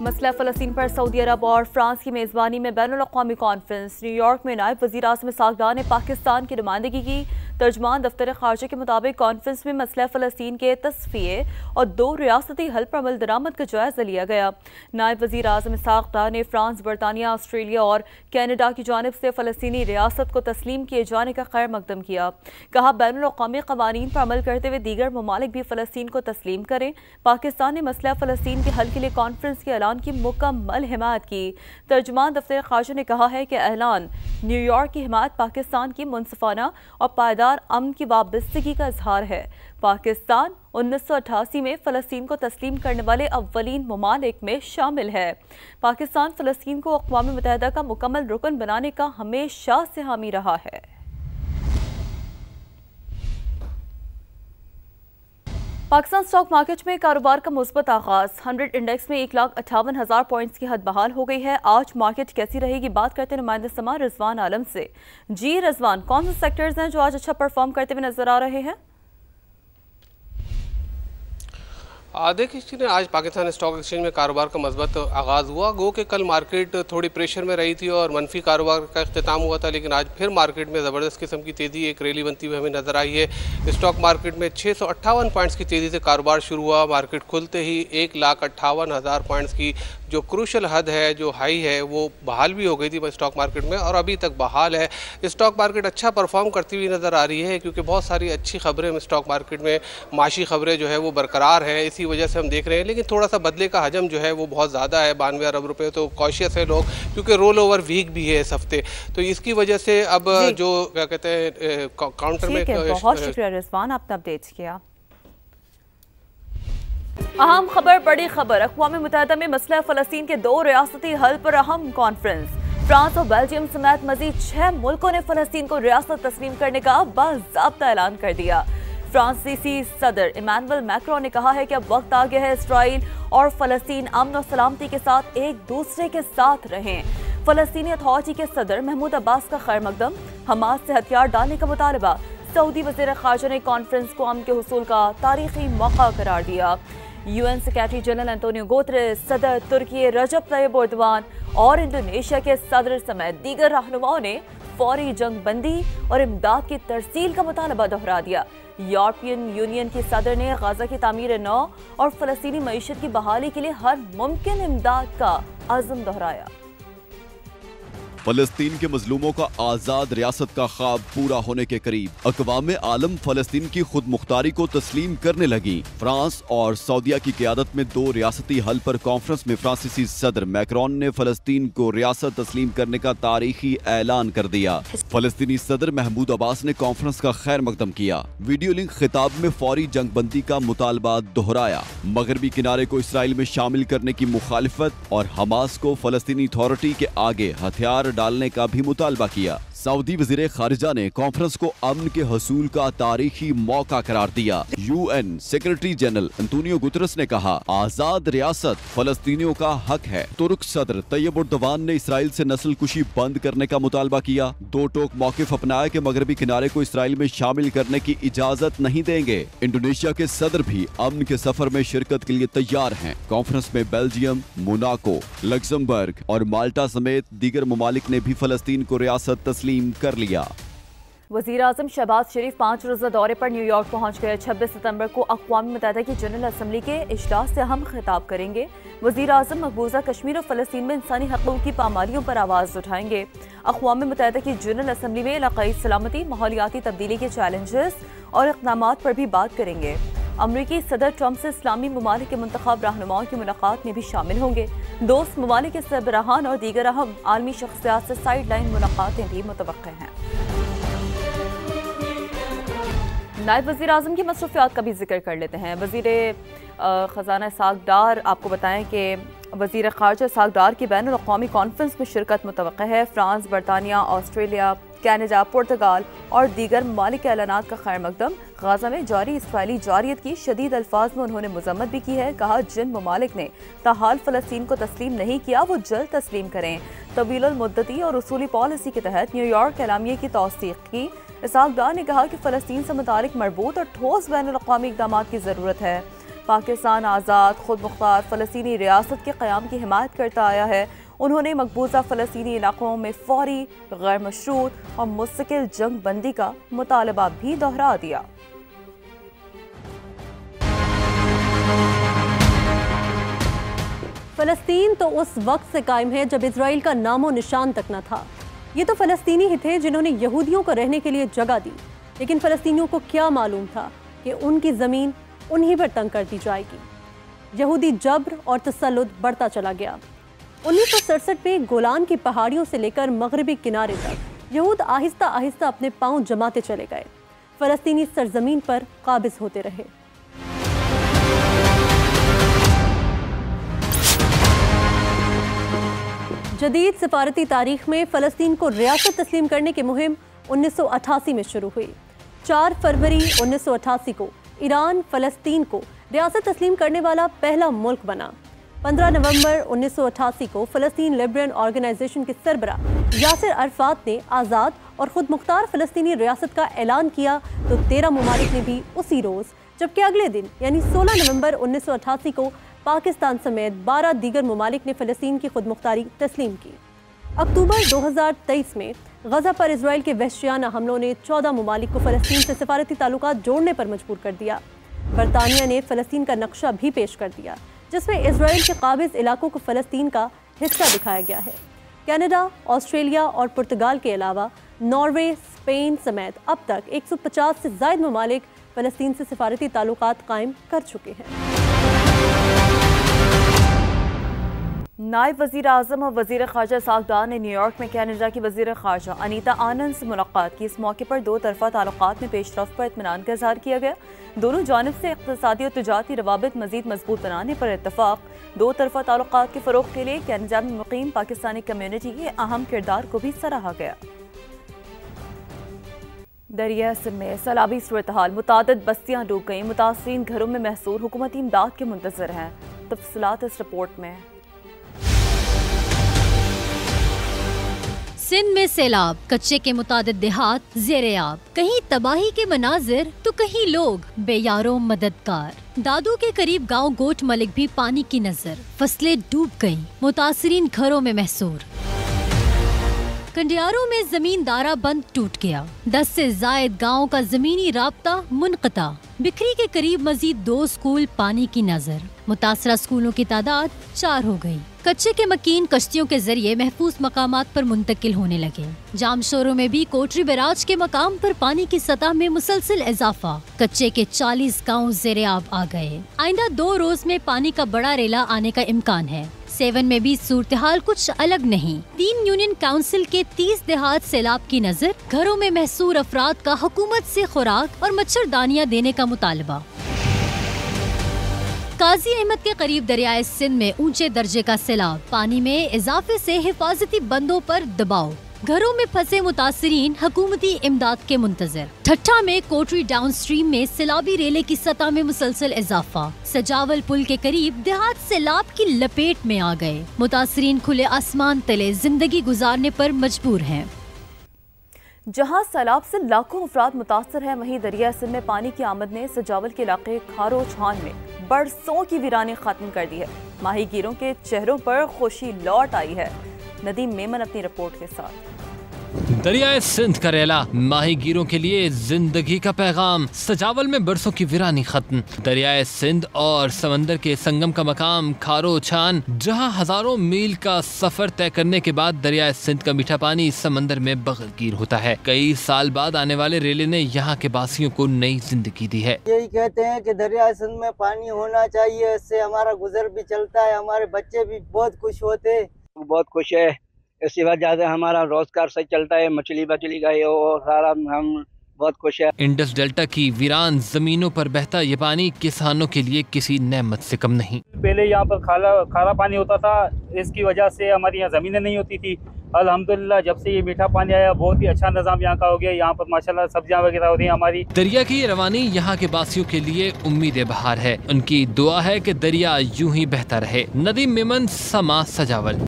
मसला फ़लस्तीन पर सऊदी अरब और फ्रांस की मेज़बानी में बैनुल-अक़वामी कॉन्फ्रेंस। न्यूयॉर्क में नायब वज़ीर आज़म इसहाक़ डार ने पाकिस्तान की नुमाइंदगी की। तर्जमान दफ्तर ख़ारजा के मुताबिक कॉन्फ्रेंस में मसला फ़लस्तीन के तस्फ़िये और 2 रियासती हल पर अमल दरामद का जायज़ा लिया गया। नायब वज़ीर आज़म इसहाक़ डार ने फ्रांस, बरतानिया, ऑस्ट्रेलिया और कैनेडा की जानिब से फ़लस्तीनी रियासत को तस्लीम किए जाने का खैर मकदम किया। कहा, बैनुल-अक़वामी क़वानीन पर अमल करते हुए दीगर ममालिक भी फ़लस्तीन को तस्लीम करें। पाकिस्तान ने मसला फ़लस्तीन के हल के लिए कॉन्फ्रेंस के ऐलान की मुकम्मल हिमायत की। तर्जमान दफ्तर ख़ारजा ने कहा है कि ऐलान न्यूयॉर्क की हिमायत पाकिस्तान की मुनसिफाना और पायदार अमन की वाबस्तगी का इजहार है। पाकिस्तान 1988 में फ़लस्तीन को तस्लीम करने वाले अव्वलीन ममालिक में शामिल है। पाकिस्तान फ़लस्तीन को अक़वाम मुत्तहिदा का मुकम्मल रुकन बनाने का हमेशा से हामी रहा है। पाकिस्तान स्टॉक मार्केट में कारोबार का मुस्बत आगाज। 100 इंडेक्स में 1,58,000 पॉइंट्स की हद बहाल हो गई है। आज मार्केट कैसी रहेगी, बात करते हैं नुमाइंदे समा रिजवान आलम से। जी रिजवान, कौन से सेक्टर्स हैं जो आज अच्छा परफॉर्म करते हुए नजर आ रहे हैं? देखिए, आज पाकिस्तान स्टॉक एक्सचेंज में कारोबार का मज़बूत आगाज़ हुआ। गो कि कल मार्केट थोड़ी प्रेशर में रही थी और मनफी कारोबार का अख्तिताम हुआ था, लेकिन आज फिर मार्केट में ज़बरदस्त किस्म की तेज़ी, एक रैली बनती हुई हमें नज़र आई है। स्टॉक मार्केट में 658 पॉइंट्स की तेज़ी से कारोबार शुरू हुआ। मार्केट खुलते ही 1,58,000 पॉइंट्स की जो क्रूशल हद है, जो हाई है, वो बहाल भी हो गई थी स्टॉक मार्केट में और अभी तक बहाल है। स्टॉक मार्केट अच्छा परफॉर्म करती हुई नज़र आ रही है क्योंकि बहुत सारी अच्छी खबरें स्टॉक मार्केट में, माशी खबरें जो है वो बरकरार हैं, इसी वजह से हम देख रहे हैं। लेकिन थोड़ा सा बदले का हजम जो है वो बहुत ज़्यादा है, 92 अरब रुपये, तो कॉशियस है लोग क्योंकि रोल ओवर वीक भी है इस हफ्ते, तो इसकी वजह से अब जो क्या कहते हैं काउंटर में। बहुत शुक्रिया रिजवान, आपने अपडेट किया। अहम खबर, बड़ी खबर। अक़वाम मुत्तहिदा में मसला फ़लस्तीन के 2 रियासती हल पर अहम कॉन्फ्रेंस। फ्रांस और बेल्जियम समेत मजीद 6 मुल्कों ने फ़लस्तीन को रियासत तस्लीम करने का बाज़ाब्ता ऐलान कर दिया। फ्रांसीसी सदर इमानुएल मैक्रोन ने कहा है कि अब वक्त आ गया है इसराइल और फ़लस्तीन अमन और सलामती के साथ एक दूसरे के साथ रहें। फ़लस्तीनी अथॉरिटी के सदर महमूद अब्बास का खैर मकदम, हमास से हथियार डालने का मुतालबा। सऊदी वज़ीर ख़ारजा ने कॉन्फ्रेंस को अमन के हुसूल का तारीखी मौका करार दिया। UN secretary general Antonio Guterres, सदर तुर्की रजब तय्यब एर्दोगान और इंडोनेशिया के सदर समेत दीगर रहनुमाओं ने फौरी जंग बंदी और इमदाद की तरसील का मुतालबा दोहरा दिया। यूरोपियन यूनियन के सदर ने गाजा की तामीर नौ और फ़लस्तीनी मईशत की बहाली के लिए हर मुमकिन इमदाद का अज़्म दोहराया। फ़लस्तीन के मजलूमों का आज़ाद रियासत का ख्वाब पूरा होने के करीब। अक़वाम आलम फ़लस्तीन की खुद मुख्तारी को तस्लीम करने लगी। फ्रांस और सऊदिया की क़यादत में 2 रियासती हल पर कॉन्फ्रेंस में फ्रांसीसी सदर मैक्रोन ने फ़लस्तीन को रियासत तस्लीम करने का तारीखी ऐलान कर दिया। फ़लस्तीनी सदर महमूद अब्बास ने कॉन्फ्रेंस का खैर मकदम किया। वीडियो लिंक खिताब में फौरी जंगबंदी का मुतालबा दोहराया। मगरबी किनारे को इसराइल में शामिल करने की मुखालिफत और हमास को फ़लस्तीनी अथॉरिटी के आगे हथियार डालने का भी मुतालबा किया। सऊदी वज़ीर ख़ारिजा ने कॉन्फ्रेंस को अमन के हसूल का तारीखी मौका करार दिया। UN secretary general Antonio Guterres ने कहा, आज़ाद रियासत फ़लस्तीनियों का हक है। तुर्क सदर तय्यब एर्दोगान ने इसराइल से नस्ल कुशी बंद करने का मुतालबा किया। 2 टोक मौक़िफ़ अपनाया कि मगरबी किनारे को इसराइल में शामिल करने की इजाज़त नहीं देंगे। इंडोनेशिया के सदर भी अमन के सफर में शिरकत के लिए तैयार हैं। कॉन्फ्रेंस में बेल्जियम, मोनाको, लग्जमबर्ग और माल्टा समेत दीगर ममालिक ने भी फ़लस्तीन को रियासत तस्लीम कर लिया। वज़ीर आज़म शहबाज शरीफ 5 रोज़ा दौरे पर न्यूयॉर्क पहुंच गए। 26 सितंबर को अक़वाम मुत्तहिदा की जनरल असम्बली के इजलास से हम खिताब करेंगे। वज़ीर आज़म मकबूजा कश्मीर और फ़लस्तीन में इंसानी हक़ूक़ की पामालियों पर आवाज़ उठाएंगे। अक़वाम मुत्तहिदा की जनरल असम्बली में इलाक़ाई सलामती, माहौलियाती तब्दीली के चैलेंजेस और इक़दामात पर भी बात करेंगे। अमरीकी सदर ट्रंप से इस्लामी ममालिक के मुंतखब रहनुमाओं की मुलाकात में भी शामिल होंगे। दोस्त ममालिक के सरबराहान और दीगर अहम आलमी शख्सियात से साइड लाइन मुलाकातें भी मुतवक्के हैं। नायब वज़ीर आज़म की मसरूफियात का भी जिक्र कर लेते हैं। वज़ीर ख़ज़ाना इसहाक़ डार, आपको बताएं कि वज़ीर ख़ारजा इसहाक़ डार की बैनुल-अक़वामी कॉन्फ्रेंस में शिरकत मुतवक्का है। फ्रांस, बरतानिया, ऑस्ट्रेलिया, कैनेडा, पुर्तगाल और दीगर ममालिक के ऐलानात का खैर मकदम। गाज़ा में जारी इसराइली जारियत की शदीद अल्फाज में उन्होंने मज़म्मत भी की है। कहा, जिन ममालिक ने ताहाल फ़लस्तीन को तस्लीम नहीं किया वो जल्द तस्लीम करें। तवील मुद्दती और उसूली पॉलिसी के तहत न्यूयॉर्क एलामिया की तौसीक़ की। इसहाक़ डार ने कहा कि फ़लस्तीन से मुतालिक मरबूत और ठोस बैनुल-अक़वामी इक़दामात की ज़रूरत है। पाकिस्तान आज़ाद खुद मुख्तार फ़लस्तीनी रियासत के क़याम की हिमायत करता आया है। उन्होंने मकबूजा फ़लस्तीनी इलाकों में फौरी, गैर मशरूत और मुस्तकिल जंग बंदी का मुतालबा भी दोहरा दिया। फ़लस्तीन तो उस वक्त से कायम है जब इजराइल का नामो निशान तक न था। ये तो फ़लस्तीनी ही थे जिन्होंने यहूदियों को रहने के लिए जगह दी, लेकिन फ़लस्तीनियों को क्या मालूम था कि उनकी ज़मीन उन्हीं पर तंग कर दी जाएगी। यहूदी जब्र और तसल्लुत बढ़ता चला गया। 1967 में गोलान की पहाड़ियों से लेकर मगरबी किनारे तक यहूद आहिस्ता आहिस्ता अपने पांव जमाते चले गए, फ़लस्तीनी सरजमीन पर काबिज होते रहे। जदीद सफारती तारीख में फ़लस्तीन को रियासत तस्लीम करने की मुहिम 1988 में शुरू हुई। 4 फरवरी 1988 को ईरान फ़लस्तीन को रियासत तस्लीम करने वाला पहला मुल्क बना। 15 नवंबर 1988 को फ़लस्तीन लिबरेशन ऑर्गेनाइजेशन के सरबरा यासिर अरफात ने आज़ाद और खुद मुख्तार फ़लस्तीनी रियासत का ऐलान किया तो 13 ममालिक ने भी उसी रोज़, जबकि अगले दिन यानी 16 नवंबर 1988 को पाकिस्तान समेत 12 दीगर ममालिक ने फ़लस्तीन की खुद मुख्तारी तस्लीम की। अक्टूबर 2023 में गज़ा पर इसराइल के वहशियाना हमलों ने 14 ममालिक को फ़लस्तीन से सफारती ताल्लुकात जोड़ने पर मजबूर कर दिया। बरतानिया ने फ़लस्तीन का नक्शा भी पेश कर दिया, जिसमें इसराइल के काबिज इलाकों को फ़लस्तीन का हिस्सा दिखाया गया है। कनाडा, ऑस्ट्रेलिया और पुर्तगाल के अलावा नॉर्वे, स्पेन समेत अब तक 150 से ज़ायद ममालिक फ़लस्तीन से सफारती ताल्लुकात कायम कर चुके हैं। नायब वज़ीर आज़म और वज़ीर ख़ारजा सागदान ने न्यूयॉर्क में कनाडा की वज़ीर ख़ारजा अनीता आनंद से मुलाकात की। इस मौके पर दो तरफ़ा ताल्लुकात में पेशरफ़्त पर इत्मीनान का इज़हार किया गया। दोनों जानिब से इक़्तिसादी और तिजारती रवाबित मज़ीद मजबूत बनाने पर इत्तफ़ाक़। दो तरफ़ा ताल्लुकात के फ़रोग़ के लिए कनाडा में मुक़ीम पाकिस्तानी कम्यूनिटी के अहम किरदार को भी सराहा गया। दरिया सिंध में सैलाबी सूरत-हाल, मुतादिद बस्तियाँ डूब गईं, मुतासरीन घरों में महसूर, हुकूमती इमदाद के मुंतज़िर हैं। तफ़सीलात इस रिपोर्ट में। सिंध में सैलाब, कच्चे के मुतादिद देहात ज़ेर-ए-आब, कहीं तबाही के मनाजिर तो कहीं लोग बेयारो मददगार। दादू के करीब गांव गोट मलिक भी पानी की नजर, फसलें डूब गईं, मुतासरीन घरों में महसूर। कंडियारों में जमीन दारा बंद टूट गया, 10 से जायद गाँव का जमीनी राब्ता मुनक़ता। बिखरी के करीब मजीद 2 स्कूल पानी की नजर, मुतासरा स्कूलों की तादाद 4 हो गई। कच्चे के मकीन कश्तियों के जरिए महफूज मकामात पर मुंतकिल होने लगे। जामशोरों में भी कोटरी बैराज के मकाम पर पानी की सतह में मुसलसल इजाफा, कच्चे के 40 गाँव ज़ेर-ए-आब आ गए। आइंदा 2 रोज में पानी का बड़ा रेला आने का इम्कान है। 7 में भी सूरत-हाल कुछ अलग नहीं। 3 यूनियन काउंसिल के 30 देहात सैलाब की नजर, घरों में महसूर अफराद का हुकूमत से खुराक और मच्छरदानियाँ देने का मुतालबा। काजी अहमद के करीब दरियाए सिंध में ऊंचे दर्जे का सैलाब, पानी में इजाफे से हिफाजती बंदों पर दबाव, घरों में फंसे मुतासरीन हुकूमती इमदाद के मुंतजर। ठट्ठा में कोटरी डाउन स्ट्रीम में सैलाबी रेले की सतह में मुसलसल इजाफा, सजावल पुल के करीब देहात सैलाब की लपेट में आ गए। मुतासरीन खुले आसमान तले जिंदगी गुजारने पर मजबूर हैं। जहां सैलाब से लाखों अफराद मुतासर हैं, वहीं दरिया सिंध में पानी की आमद ने सजावल के इलाके खारो छान में बरसों की वीरानी खत्म कर दी है। माहीगीरों के चेहरों पर खुशी लौट आई है। नदीम मेमन अपनी रिपोर्ट के साथ। दरियाए सिंध का रेला, माहीगीरों के लिए जिंदगी का पैगाम, सजावल में बरसों की वीरानी खत्म। दरियाए सिंध और समंदर के संगम का मकाम खारो छान, जहां हजारों मील का सफर तय करने के बाद दरियाए सिंध का मीठा पानी समंदर में बगलगीर होता है। कई साल बाद आने वाले रेले ने यहाँ के बासियों को नई जिंदगी दी है। यही कहते हैं कि दरियाए सिंध में पानी होना चाहिए, इससे हमारा गुजर भी चलता है, हमारे बच्चे भी बहुत खुश होते। बहुत खुश है, इसी वजह से हमारा रोजगार सही चलता है, मछली बचली गई और सारा हम बहुत खुश है। इंडस डेल्टा की वीरान जमीनों पर बहता ये पानी किसानों के लिए किसी नेमत से कम नहीं। पहले यहाँ पर खारा पानी होता था, इसकी वजह से हमारी यहाँ जमीनें नहीं होती थी। अल्हम्दुलिल्लाह जब से ये मीठा पानी आया, बहुत ही अच्छा निजाम यहाँ का हो गया। यहाँ पर माशाल्लाह सब्जियाँ वगैरह हो रही हैं हमारी। दरिया की ये रवानी यहाँ के बासियों के लिए उम्मीद बहार है। उनकी दुआ है कि दरिया यूं ही बहता रहे। नदीम मेमन, समा, सजावल।